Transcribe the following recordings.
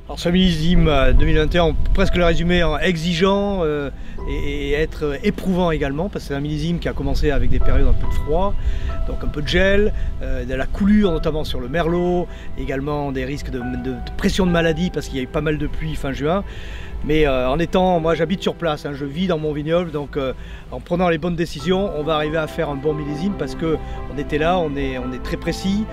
Alors ce millésime 2021, on peut presque le résumer en exigeant et être éprouvant également, parce que c'est un millésime qui a commencé avec des périodes un peu de froid, donc un peu de gel, de la coulure notamment sur le merlot, également des risques de pression de maladie parce qu'il y a eu pas mal de pluie fin juin. Mais moi j'habite sur place, je vis dans mon vignoble, donc en prenant les bonnes décisions, on va arriver à faire un bon millésime parce qu'on était là, on est très précis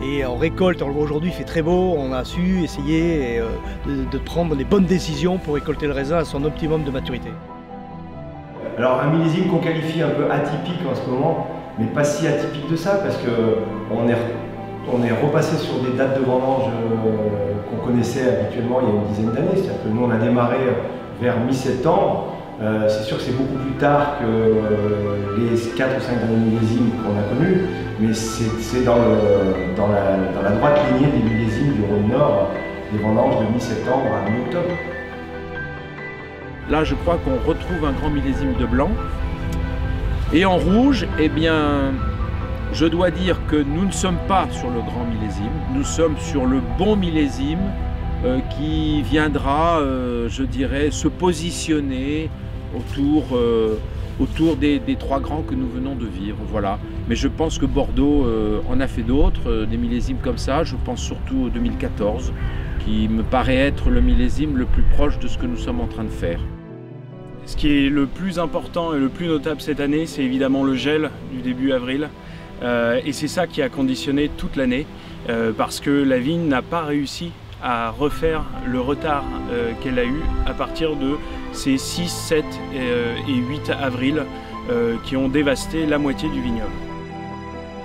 et on récolte, on le voit aujourd'hui, il fait très beau, on a su essayer de prendre les bonnes décisions pour récolter le raisin à son optimum de maturité. Alors un millésime qu'on qualifie un peu atypique en ce moment, mais pas si atypique de ça parce qu'on est repassé sur des dates de vendange qu'on connaissait habituellement il y a une dizaine d'années. C'est-à-dire que nous on a démarré vers mi-septembre. C'est sûr que c'est beaucoup plus tard que les 4 ou 5 derniers millésimes qu'on a connus, mais c'est dans la droite lignée des millésimes du Rhône-Nord, des vendanges de mi-septembre à mi-octobre. Là je crois qu'on retrouve un grand millésime de blanc. Et en rouge, eh bien, je dois dire que nous ne sommes pas sur le grand millésime, nous sommes sur le bon millésime qui viendra, je dirais, se positionner autour des 3 grands que nous venons de vivre. Voilà. Mais je pense que Bordeaux en a fait d'autres, des millésimes comme ça. Je pense surtout au 2014, qui me paraît être le millésime le plus proche de ce que nous sommes en train de faire. Ce qui est le plus important et le plus notable cette année, c'est évidemment le gel du début avril. Et c'est ça qui a conditionné toute l'année, parce que la vigne n'a pas réussi à refaire le retard qu'elle a eu à partir de ces 6, 7 et 8 avril qui ont dévasté la moitié du vignoble.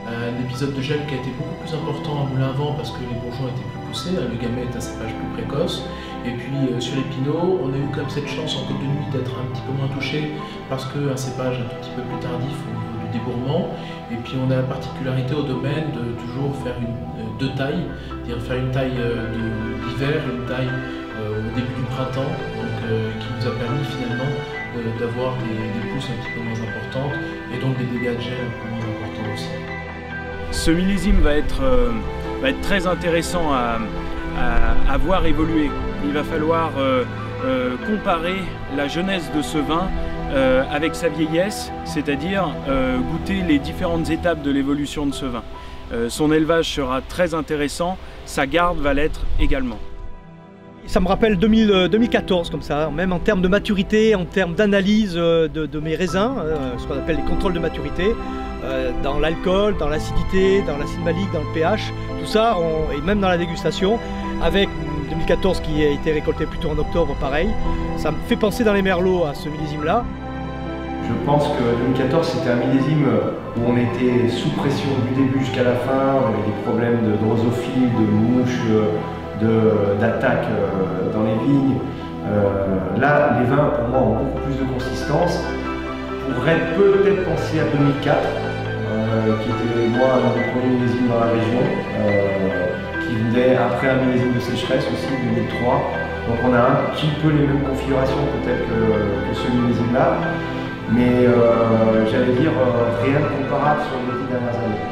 Un épisode de gel qui a été beaucoup plus important à Moulin-Vent parce que les bourgeons étaient plus poussés, le gamay est un cépage plus précoce. Et puis sur les pinots, on a eu comme cette chance en côte de nuit d'être un petit peu moins touché parce qu'un cépage un tout petit peu plus tardif au niveau du débourrement. Et puis on a la particularité au domaine de toujours faire deux tailles, c'est-à-dire faire une taille d'hiver et une taille au début du printemps, donc, qui nous a permis finalement d'avoir des pousses un petit peu moins importantes et donc des dégâts de gel un peu moins importants aussi. Ce millésime va être très intéressant à voir évoluer. Il va falloir comparer la jeunesse de ce vin avec sa vieillesse, c'est-à-dire goûter les différentes étapes de l'évolution de ce vin. Son élevage sera très intéressant, sa garde va l'être également. Ça me rappelle 2014 comme ça, même en termes de maturité, en termes d'analyse de mes raisins, ce qu'on appelle les contrôles de maturité, dans l'alcool, dans l'acidité, dans l'acide malique, dans le pH, tout ça, et même dans la dégustation, avec 2014 qui a été récolté plutôt en octobre, pareil, ça me fait penser dans les merlots à ce millésime-là. Je pense que 2014 c'était un millésime où on était sous pression du début jusqu'à la fin, on avait des problèmes de drosophile, de mouches, d'attaques dans les vignes. Là, les vins pour moi ont beaucoup plus de consistance. On pourrait peut-être penser à 2004, qui était moi un des premiers millésimes dans la région, qui venait après un millésime de sécheresse aussi, 2003. Donc on a un petit peu les mêmes configurations peut-être que ce millésime-là, mais j'allais dire rien de comparable sur les 10 dernières années.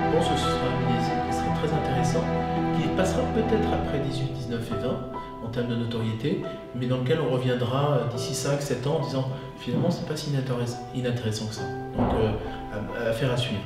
Je pense que ce sera un millésime qui sera très intéressant, qui passera peut-être après 18, 19 et 20 en termes de notoriété, mais dans lequel on reviendra d'ici 5-7 ans en disant finalement c'est pas si inintéressant que ça. Donc affaire à suivre.